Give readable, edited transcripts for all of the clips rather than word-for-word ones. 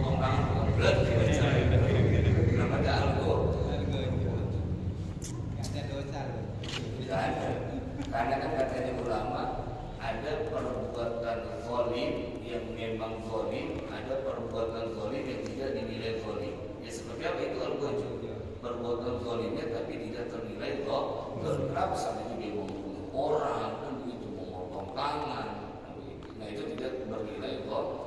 potong tangan bukan berat dibaca. Kenapa ada algo? Ada dosa loh. Tidak ada. Karena kan katanya ulama ada perbuatan zalim yang memang zalim, ada perbuatan zalim yang tidak dinilai zalim. Ya seperti apa itu algo? Perbuatan zalimnya tapi tidak ternilai zalim. Kenapa misalnya dia membunuh orang, kan begitu memotong tangan, nah itu tidak bernilai zalim.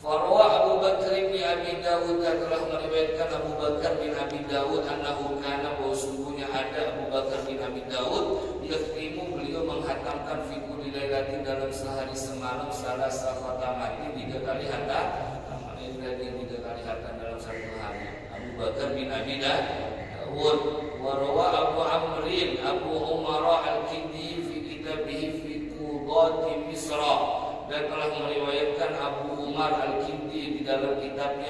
Farwa Abu Bakar bin Abi Dawud telah meriwayatkan Abu Bakar bin Abi Dawud annahu kana bahwa sungguhnya ada Abu Bakar bin Abi Dawud yakhtimu beliau menghatamkan fi kulli lailatin dalam sehari semalam salah khatamatin 3 kali hatam. Amalin 3 kali hatam dalam satu hari. Abu Bakar bin Abi Dawud wa rawa Abu Amrin Abu Umar al-Kindi fi kitabih fi Qudati Misra dan telah meriwayatkan Abu Umar al-Kindi di dalam kitab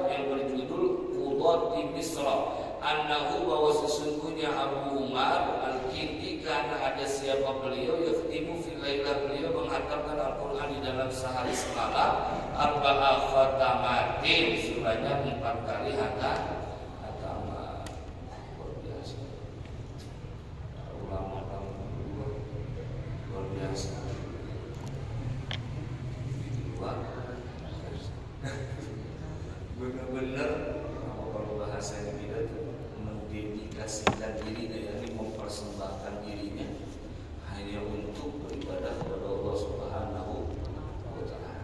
yang berjudul Qudati Misra annahu bahwa sesungguhnya Abu Umar al-Kindi karena ada siapa beliau yakhtimu fil lailah beliau menghatamkan Al-Qur'an di dalam sehari semalam arba'a khatamatin sebanyak 4 kali hatam. Luar biasa. Ulama luar biasa. Benar-benar kalau bahasanya kita tuh mendedikasikan dirinya, yakni mempersembahkan dirinya hanya untuk beribadah kepada Allah Subhanahu wa Ta'ala.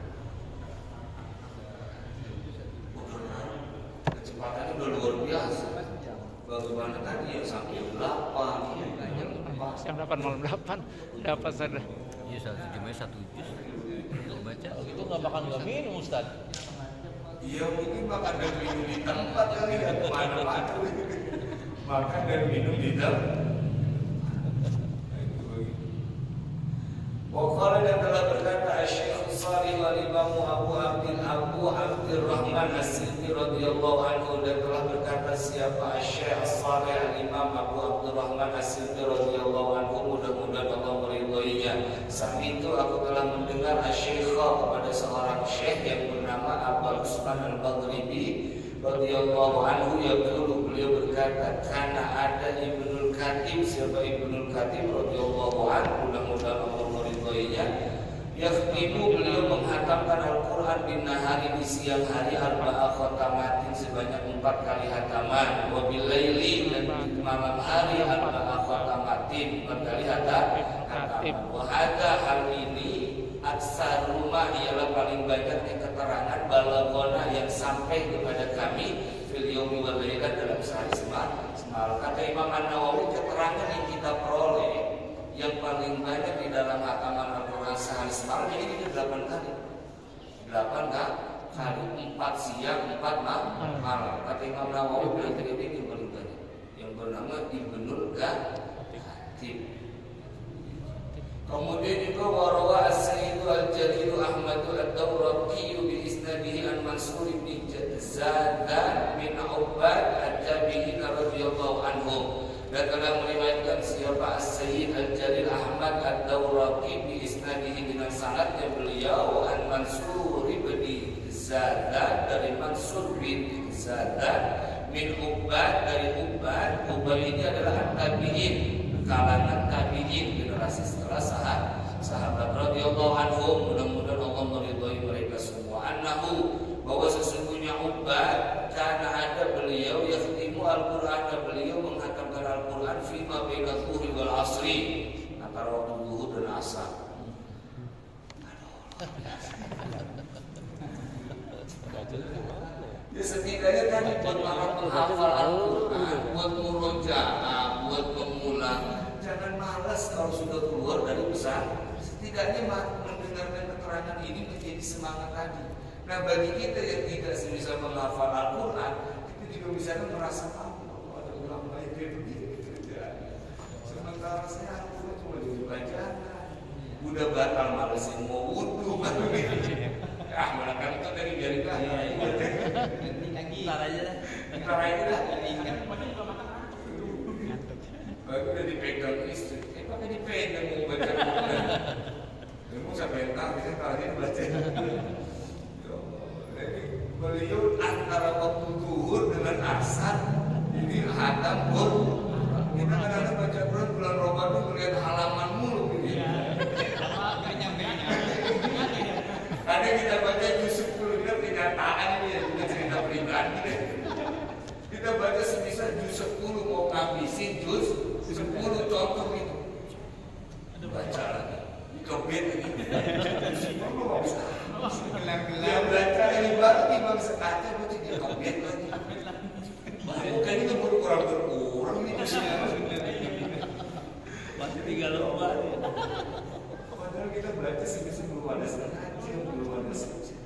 Kecepatannya udah luar biasa. Bagaimana tadi ya sampai 8 Yang 8 malam 8 dapat saja. Iya 1 jam 1 juz. Kalau baca itu nggak makan nggak minum Ustaz. Iya mungkin makan dan minum di tempat kali ya kemana-mana. Makan dan minum di tempat. Wakala dan telah berkata Syekh Shalih Al-Imam Abu Abdurrahman As-Sindi radhiyallahu anhu dan telah berkata siapa Syekh Shalih Al-Imam Abu Abdurrahman As-Sindi radhiyallahu anhu mudah-mudahan Allah meridhoinya. Saat itu aku telah mendengar Syekh kepada seorang syekh yang bernama Abu Usman Al-Baghribi radhiyallahu anhu yaqulu beliau berkata karena ada Ibnul Khatib siapa Ibnul Khatib radhiyallahu anhu mudah-mudahan Allah meridhoinya yakhtimu beliau menghatamkan Al-Qur'an bin nahari di siang hari arba'a khatamatin sebanyak 4 kali hataman wa bil laili dan di malam hari arba'a khatamatin 4 kali hataman wa hadza hal ini aksar rumah ialah paling banyak keterangan balagona yang sampai kepada kami fil yaumi wal lailah dalam sehari semalam. Kata Imam An-Nawawi keterangan yang kita peroleh yang paling banyak di dalam hataman Al-Quran sehari semalam ini 8 kali. 8 kali 4 siang 4 malam. Kata Imam Nawawi berarti ini yang paling banyak yang bernama Ibnul Khatib. Kemudian juga warawa as-Sayyid al-Jalil Ahmad ad-Dawraqi bi isnadihi an Mansur bin Zadan bin Ubbad at-Tabi'i radhiyallahu anhu. Dan telah meriwayatkan siapa as-Sayyid al-Jalil Ahmad ad-Dawraqi bi isnadihi dengan sanadnya beliau an Mansur bin Zadan dari Mansur bin Zadan bin Ubbad dari Ubbad. Ubbad ini adalah at-Tabi'in, kalangan tabi'in generasi setelah sahabat radhiyallahu anhum mudah-mudahan Allah meridhai mereka semua annahu bahwa sesungguhnya Ubbad karena ada beliau yakhtimu Al-Qur'an beliau menghatamkan Al-Qur'an fi ma baina dhuhri wal asri antara waktu zuhur dan asar. Ya setidaknya kan buat para penghafal Al-Qur'an, buat murojaah, buat pemula, jangan malas kalau sudah keluar dari pesantren. Setidaknya mendengarkan keterangan ini menjadi semangat tadi. Nah bagi kita yang tidak bisa menghafal Al-Quran, kita juga bisa merasa tahu ada ulama yang kayak begini kerjanya. Sementara saya Al-Quran cuma jadi bacaan, udah batal malesin mau wudhu kan begini. Barangkali itu dari biarin lah. Ntar aja lah. Ntar aja lah. Ingat pakai juga makan. Aku udah dipegang istri. Pakai dipegang mau baca Al-Quran. Kamu sampai entar bisa kalian baca. kita baca juz 10 kita kenyataan ini ya, bukan cerita pribadi deh. Kita baca semisal juz 10 mau ngabisin juz 10 contoh itu. Baca lagi, dikobet lagi. Juz 10 mau bisa. Dia baca dari baru timbang sekaca baca dia kobet lagi. Bukan itu baru kurang ini juznya. Masih 3 lembar. Padahal kita baca semisal belum ada setengah jam, belum ada sejam.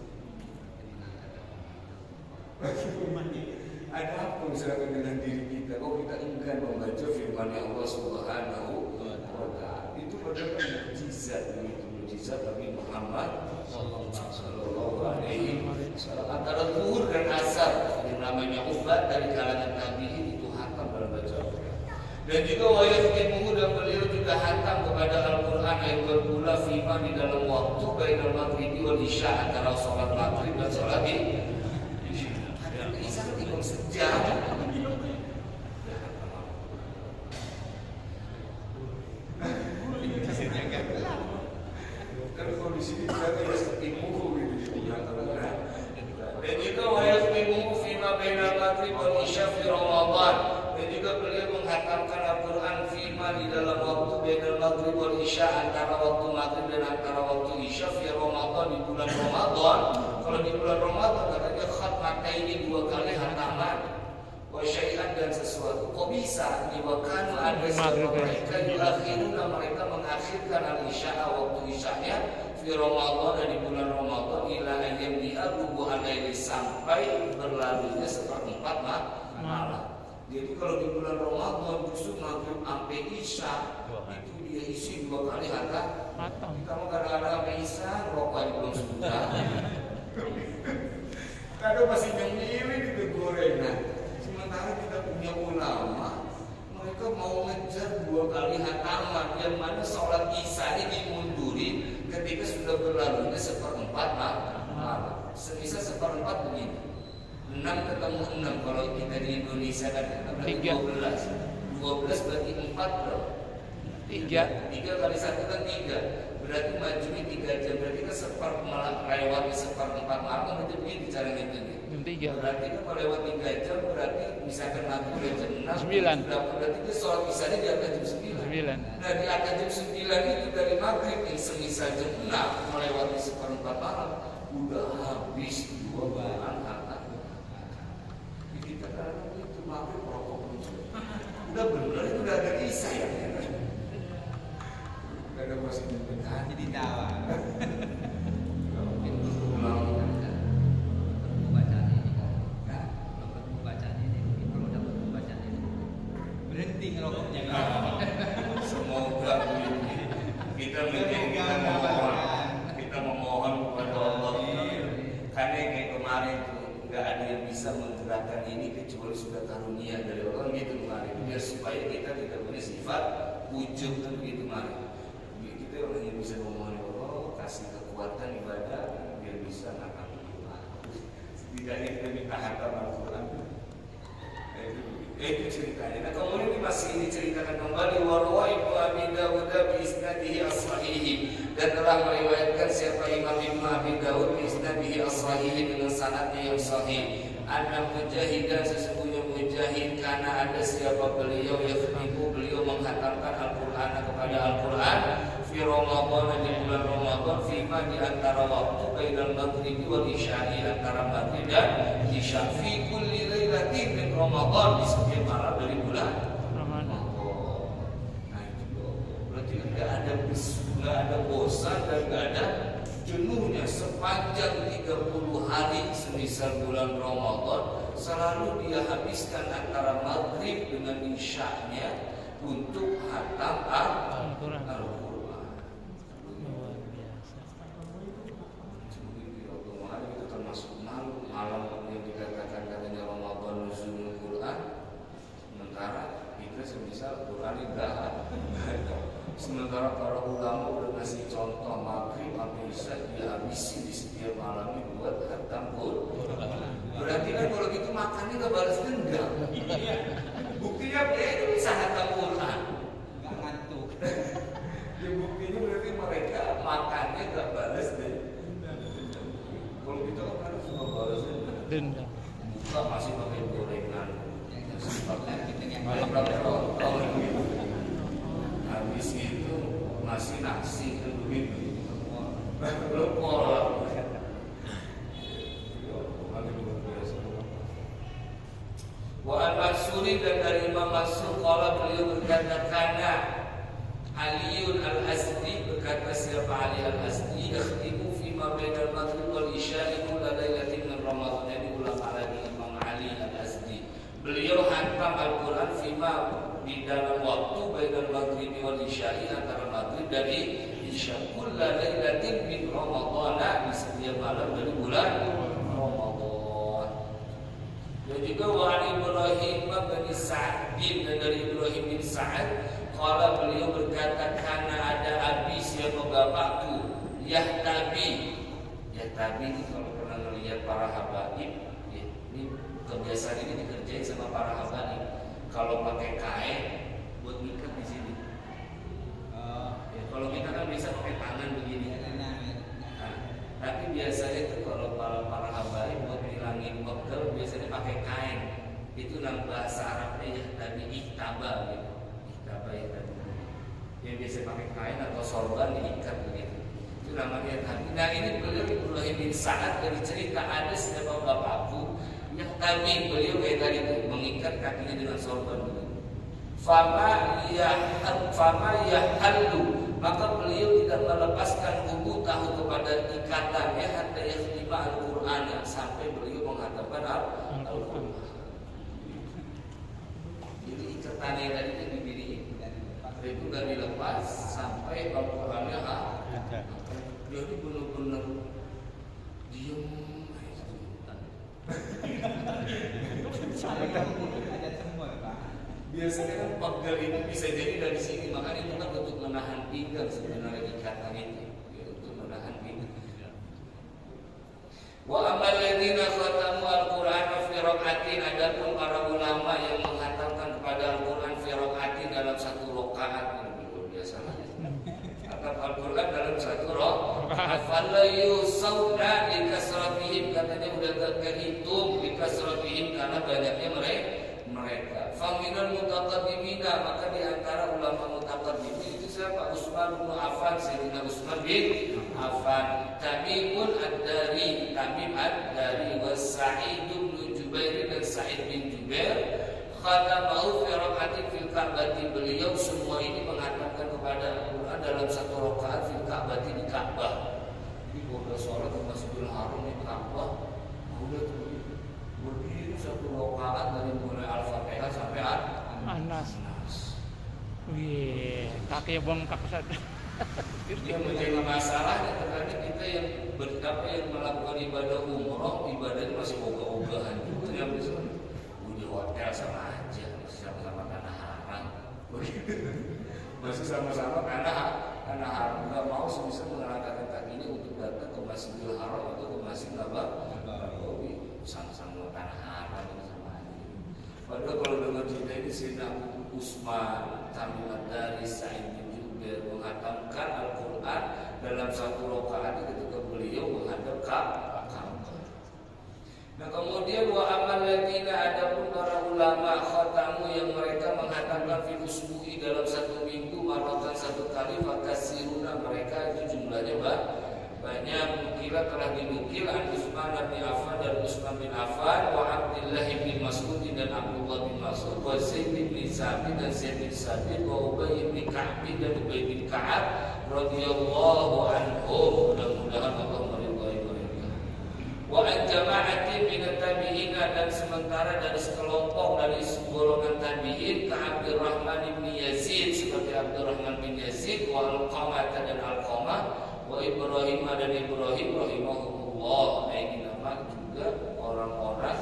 Ada apa misalnya dengan diri kita? Kok kita enggan membaca firman Allah Subhanahu wa Ta'ala? Itu adalah mukjizat, itu mukjizat Nabi Muhammad Sallallahu Alaihi Wasallam. Antara zuhur dan asar yang namanya ubat dari kalangan tabi'in itu hatam dalam baca Al-Quran. Dan juga wayahkimuhu, dan beliau juga hatam kepada Al-Quran ayat berpula firman di dalam waktu bainal maghribi wal isya, antara sholat maghrib dan sholat isya. Isya tinggal sejam. Kan kalau di sini berarti yahkimuhu gitu. Dan juga wayahkimuhu firman bainal maghrib wal isya fi Ramadan. Dan juga beliau menghatamkan Al-Quran firman di dalam waktu bainal maghrib wal isya, antara waktu maghrib dan antara waktu isya fi Ramadan, di bulan Ramadan. Kalau di bulan Ramadan katanya khatmata ini 2 kali hataman. Wa syai'an, dan sesuatu. Kok bisa? Diwakanu ada siapa mereka yuakhiruna, mereka mengakhirkan al-isya, waktu isyanya fi Ramadan, dan di bulan Ramadan ila ayyam di'arubu alaihi, sampai berlalunya seperempat malam. Jadi kalau di bulan Ramadan justru maghrib sampai isya itu dia isi 2 kali hatam. Kita mau kadang-kadang sampai isya rokok belum sudah. Kadang masih nyemilin itu gorengan. Sementara kita punya ulama, mereka mau ngejar 2 kali hataman, yang mana sholat isya ini dimundurin ketika sudah berlalunya seperempat malam. Semisal seperempat begini. 6 ketemu 6, kalau kita di Indonesia kan berarti 12. 12 berarti 4 berapa? 3 kali 1 kan 3. Berarti majunya 3 jam. Berarti kan lewat seperempat malam, itu begitu cara ngitungnya. Jam 3. Berarti kan kalau lewat 3 jam, berarti misalkan maghrib jam 6. 9. Berarti kan sholat isyanya di atas jam 9. Nah di atas jam 9 itu dari maghrib yang semisal jam 6 melewati seperempat malam, udah habis 2 bulan hatam. Kita kan itu maghrib rokok udah bener, itu udah ada isya ya. Udah ada masih mendekat. Jadi tawa. Berhenti ngerokoknya. Semoga kita memohon kepada Allah. Karena kayak kemarin tuh nggak ada yang bisa menggerakkan ini kecuali sudah karunia dari Allah gitu kemarin. Biar supaya kita tidak punya sifat ujub kan begitu kemarin. Kita orang yang bisa memohon Allah, kasih kekuatan ibadah biar bisa ngangkat Al-Quran. Setidaknya kita minta hatam Al-Quran. Itu ceritanya. Nah kemudian masih diceritakan kembali warwa Ibnu Abi Dawud bi isnadihi as-sahih, dan telah meriwayatkan siapa Imam Ibnu Abi Dawud bi isnadihi as-sahih dengan sanadnya yang sahih. Anna Mujahidan, sesungguhnya Mujahid, karena ada siapa beliau yakhtibu, beliau menghatamkan Al-Quran kepada Al-Quran fi Ramadan, di bulan Ramadan, fima di antara waktu bainal maghribi wal isya'i, antara maghrib dan isya, fi kulli lailatin min Ramadan, di setiap malam dari bulan Ramadan. Nah itu berarti nggak ada bosan dan nggak ada jenuhnya sepanjang 30 hari semisal bulan Ramadan, selalu dia habiskan antara maghrib dengan isya'nya untuk hatam Al-Quran. Itu termasuk malam yang dikatakan katanya Ramadan nuzulul Quran, sementara kita semisal Quran enggak ada. Sementara para ulama udah ngasih contoh maghrib sampai isya dihabisi di setiap malamnya buat hatam Quran. Berarti kan kalau gitu makannya nggak balas dendam. Buktinya itu bisa hatam Quran, Nggak ngantuk. ya buktinya berarti mereka makannya nggak balas dendam. Denda. Buka masih pakai gorengan. Masih pakai yang habis itu masih nasi kan begitu. Lepor. Wa al-Mansuri dan dari Imam Mansur qala beliau berkata kana Aliun al-Azdi berkata siapa Ali al-Azdi yakhtimu fi ma bainal maghrib wal isya'i kulla lailatin min Ramadan. Ini ulama lagi Imam Ali al-Azdi. Beliau hantam Al-Qur'an fima di dalam waktu bainal maghrib wal isya'i antara maghrib dan isya kulla lailatin min Ramadan di setiap malam dari bulan Ramadan. Dan juga wa Ibrahim bin Sa'ad dan dari Ibrahim bin Sa'ad qala beliau berkata karena ada abi siapa bapakku Yahtabi. Yahtabi ini kalau pernah melihat para habaib ya, ini kebiasaan ini dikerjain sama para habaib. Kalau pakai kain buat ngikat di sini. Ya, kalau kita kan bisa pakai tangan begini. Tapi biasanya itu kalau para habaib buat hilangin pegel biasanya pakai kain. Itu nama bahasa Arabnya ya tadi iktaba gitu. Iktaba ya tadi. Yang biasa pakai kain atau sorban diikat begitu. Itu namanya tadi. Nah ini beliau Ibrahim bin Sa'ad dari cerita ada siapa bapakku yang tadi beliau kayak tadi itu mengikat kakinya dengan sorban begitu. Fama yahallu maka beliau tidak melepaskan kubu tahu kepada ikatannya hatta yakhtima Al-Qur'an sampai beliau mengatakan Al-Qur'an. Jadi ikatannya tadi itu didiriin itu nggak dilepas sampai Al-Qur'annya jadi benar-benar diam. Biasanya kan pegel itu bisa jadi dari sini, makanya itu kan untuk menahan pinggang sebenarnya ikatan itu, ya, untuk menahan pinggang. Wa amal ladina khatamu al-Qur'ana fi raqatin, adapun para ulama yang menghatamkan kepada Al-Qur'an fi raqatin dalam satu rakaat, luar biasa. Khatam Al-Qur'an dalam satu rakaat. Fala yusawna bi kasratihim, katanya udah terhitung bi kasratihim karena banyaknya mereka. Faminal mutaqaddimina, maka di antara ulama mutaqaddimin itu siapa? Utsman bin Affan, Sayyidina Utsman bin Affan, Tamim ad-Dari, wa Sa'id bin Jubair dan Sa'id bin Jubair, khatamahu fi raqatin fil Ka'bati, beliau semua ini mengatakan kepada Al-Qur'an dalam satu rakaat fil Ka'bati di Ka'bah. Jadi kalau sholat ke Masjidil Haram di Ka'bah, udah berdiri satu rakaat dari mulai Al-Fatihah sampai Anas. Wih, kakinya bengkak Ustaz. Yang menjadi masalahnya terkadang kita yang melakukan ibadah umroh, ibadahnya masih ogah-ogahan gitu yang bisa di hotel sama aja, masih sama-sama tanah haram. Masih sama-sama tanah haram. Nggak mau sebisa mengangkat kakinya untuk datang ke Masjidil Haram atau ke Masjid Nabawi, sama-sama tanah haram sama aja. Padahal kalau dengar cerita ini Sayyidina Utsman, Tamim ad-Dari, Sa'id bin Jubair menghatamkan Al-Qur'an dalam satu rakaat ketika beliau menghadap Ka'bah. Nah kemudian wa amal ladina, adapun para ulama khatamu yang mereka menghatamkan fi usbu'i dalam satu minggu maratan satu kali, maka siruna mereka itu jumlahnya banyak. Kira telah dinukil an Utsman bin Affan dan Utsman bin Affan, wa Abdullah bin Mas'ud dan Abdullah bin Mas'ud, wa Zaid bin Sabit dan Zaid bin Sabit, wa Ubay bin Ka'ab dan Ubay bin Ka'ab radhiyallahu anhum, mudah-mudahan Allah meridhai mereka. Wa an jama'atin min tabi'in, dan sementara dari sekelompok dari golongan tabi'in ka Abdurrahman bin Yazid seperti Abdurrahman bin Yazid, wa Al-Qamah dan Al-Qamah, wa Ibrahim dan Ibrahim rahimahullah. Ini nama juga orang-orang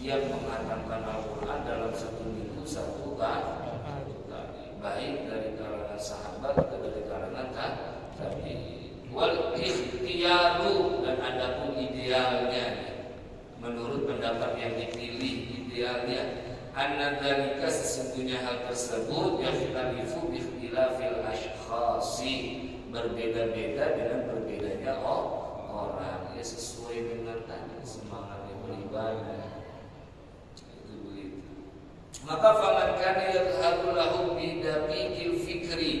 yang menghatamkan Al-Qur'an dalam satu minggu satu kali, baik dari kalangan sahabat atau dari kalangan tabi'in. Wal ikhtiyaru, dan adapun idealnya menurut pendapat yang dipilih, idealnya anna dzalika, sesungguhnya hal tersebut yakhtalifu bi ikhtilafil ashkhasi, berbeda-beda dengan berbedanya orang, ya sesuai dengan makanya semangatnya beribadah. Itu begitu. Maka faman kana yadharu lahu bidaqiqil fikri,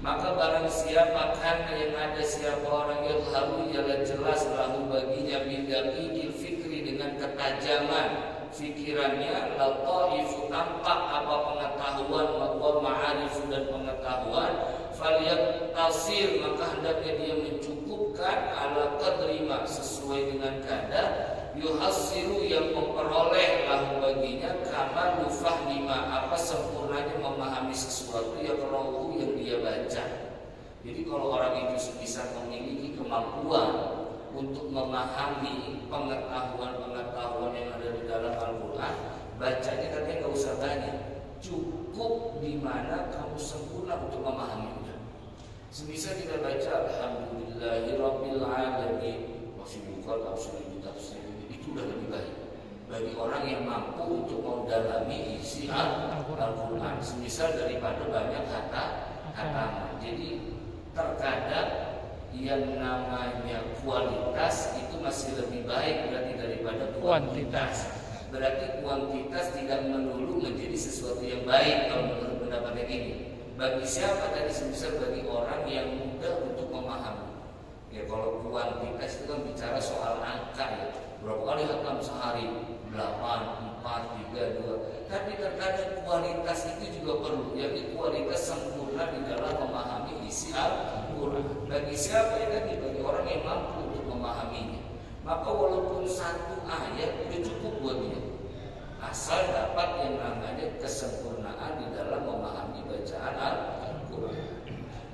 maka barang siapa kana yang ada siapa orang yadharu ialah jelas lahu baginya bidaqiqil fikri dengan ketajaman fikirannya, lataifu tampak apa pengetahuan, wa ma'arifu dan pengetahuan, falyaktasir maka hendaknya dia mencukupkan ala qadri ma sesuai dengan kadar yuhassilu yang memperoleh lahu baginya kama nufahmi ma apa sempurnanya memahami sesuatu yang rohu yang dia baca. Jadi kalau orang itu bisa memiliki kemampuan untuk memahami pengetahuan yang ada di dalam Al-Quran, bacanya katanya nggak usah banyak, cukup di mana kamu sempurna untuk memahaminya. Semisal kita baca Alhamdulillahirabbil alamin, masih buka tafsir itu udah lebih baik bagi orang yang mampu untuk mendalami isi Al-Quran. Semisal daripada banyak kata. Jadi terkadang yang namanya kualitas itu masih lebih baik berarti daripada kuantitas. Berarti kuantitas tidak melulu menjadi sesuatu yang baik kalau menurut pendapat yang ini. Bagi siapa tadi semisal bagi orang yang mudah untuk memahami. Ya kalau kuantitas itu kan bicara soal angka ya. Berapa kali hatam sehari? 8, 4, 3, 2. Tapi terkadang kualitas itu juga perlu. Yaitu kualitas sempurna di dalam memahami isi Al-Quran. Bagi siapa ya tadi? Bagi orang yang mampu untuk memahaminya. Maka walaupun satu ayat itu cukup buat dia. Asal dapat yang namanya kesempurnaan di dalam memahami bacaan Al-Quran.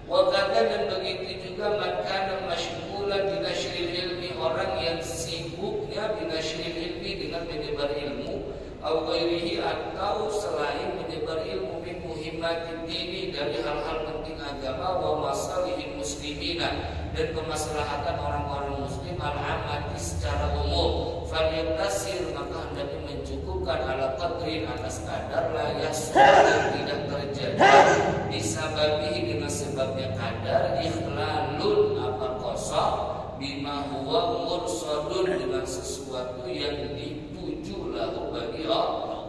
Wakada dan begitu juga makana masyghula binasyril ilmi, orang yang sibuknya binasyril ilmi dengan menyebar ilmu, atau ghairihi atau selain menyebar ilmu min muhimmatid dini dari hal-hal penting agama wa masalihil muslimina dan kemaslahatan orang-orang muslim al-ammati secara umum, falyaktasir maka hendaknya mencukupkan ala qadrin atas kadar la yasur yang tidak terjadi disababihi dengan sebabnya kadar ikhlalun apa kosong bima huwa mursadun dengan sesuatu yang dituju lahu bagi orang.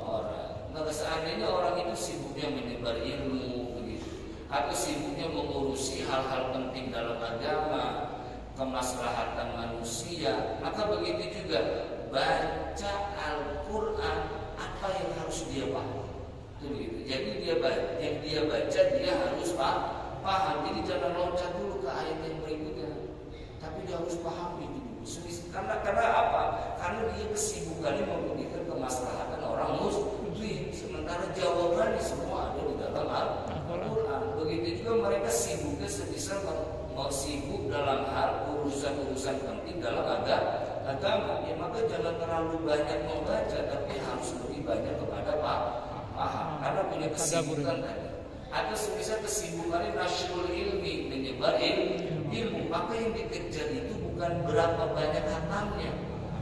Maka seandainya orang itu sibuknya menyebar ilmu begitu, atau sibuknya mengurusi hal-hal penting dalam agama, kemaslahatan manusia, maka begitu juga baca Al-Quran apa yang harus dia paham. Itu begitu. Jadi yang dia baca dia harus paham. Jadi jangan loncat dulu ke ayat yang berikutnya, tapi dia harus paham itu dulu. Karena apa? Karena dia kesibukannya memberikan kemaslahatan orang muslim. Sementara jawabannya semua ada di dalam Al-Quran. Begitu juga mereka sibuknya sebisa sibuk dalam hal urusan-urusan penting dalam agama. Ya maka jangan terlalu banyak membaca, tapi harus lebih banyak kepada paham. Karena punya kesibukan tadi. Atau sebisa kesibukannya nasyrul ilmi, menyebar ilmu. Maka yang dikejar itu bukan berapa banyak hatamnya,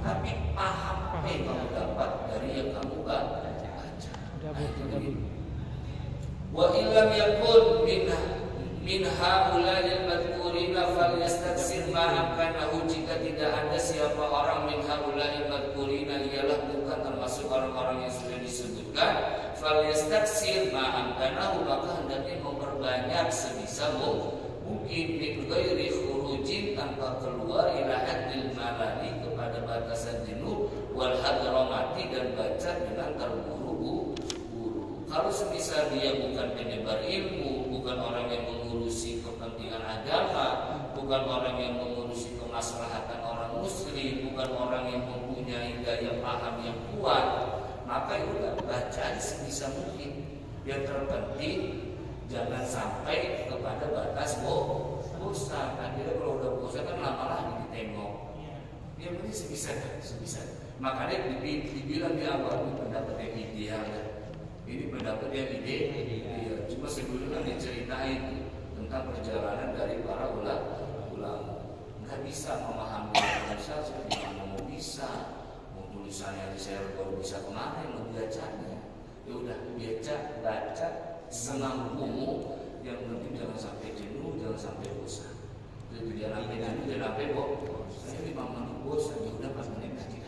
tapi paham apa yang kamu dapat dari yang kamu baca. Wa illam yakun min haula'il madhkurina falyastaksir ma amkanahu, jika tidak ada siapa orang min haula'il madhkurina ialah bukan termasuk orang-orang yang sudah disebutkan, falyastaksir ma amkanahu maka hendaknya memperbanyak sebisa mungkin min ghairi khurujin tanpa keluar ila haddil malali kepada batasan jenuh wal hadramati dan baca dengan terburu-buru. Kalau semisal dia bukan penyebar ilmu, bukan orang yang mengurusi kepentingan agama, bukan orang yang mengurusi kemaslahatan orang muslim, bukan orang yang mempunyai daya paham yang kuat, maka itu baca sebisa mungkin. Yang terpenting jangan sampai kepada batas bosan. Akhirnya kalau udah bosan kan lama-lama ditengok. Yang penting sebisa. Makanya dibilang di awal pendapat yang ideal. Ini pendapat yang ide. Cuma sebelumnya kan diceritain tentang perjalanan dari para ulama. Nggak bisa memahami Indonesia seperti mana mau bisa, mau tulisannya di share baru bisa kemana mau bacanya. Ya udah baca semampumu, yang penting jangan sampai jenuh, jangan sampai bosan. Jangan sampai jenuh, jangan sampai bosan. Saya 5 menit bosan, ya udah 4 menit aja.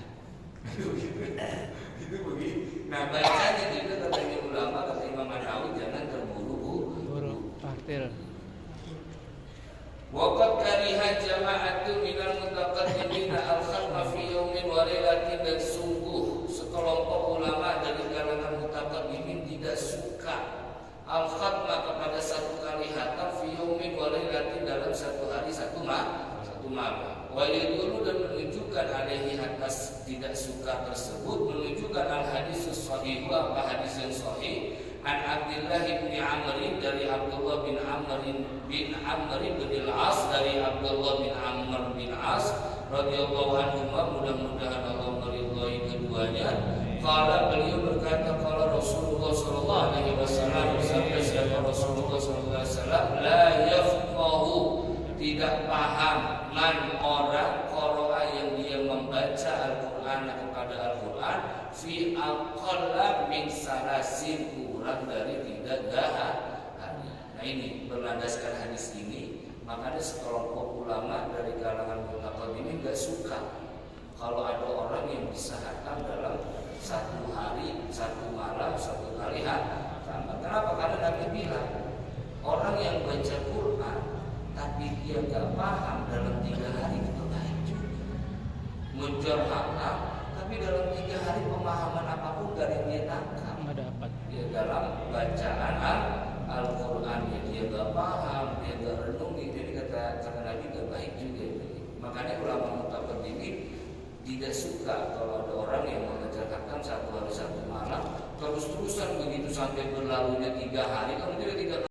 wa yadullu dan menunjukkan alaihi atas tidak suka tersebut, menunjukkan al hadis sahih apa hadis yang sahih an Abdullah bin Amr dari Abdullah bin Amr bin al-As dari Abdullah bin Amr bin As radhiyallahu anhu, mudah-mudahan Allah meridhai keduanya. Qala beliau berkata qala Rasulullah sallallahu alaihi wasallam, bersabda siapa Rasulullah sallallahu alaihi wasallam, la yafqahu tidak paham man orang qara'a yang dia membaca Al-Qur'an kepada Al-Qur'an fi aqalla min salasin kurang dari 3 hari. Nah ini berlandaskan hadis ini, makanya sekelompok ulama dari kalangan mutaqaddimin enggak suka kalau ada orang yang bisa khatam dalam 1 hari, 1 malam, 1 kali khatam. Kenapa? Karena Nabi bilang orang yang baca Quran tapi dia enggak paham dalam 3 hari itu baik juga. Menjar khatam tapi dalam 3 hari pemahaman apapun enggak ada yang dia tangkap. Nggak dapat. Dia dalam bacaan Al-Quran dia enggak paham, dia enggak renungi, jadi kata Nabi enggak baik juga itu. Makanya ulama mutaqaddimin tidak suka kalau ada orang yang mengerjakan 1 hari 1 malam terus-terusan begitu sampai berlalunya 3 hari, kalau tidak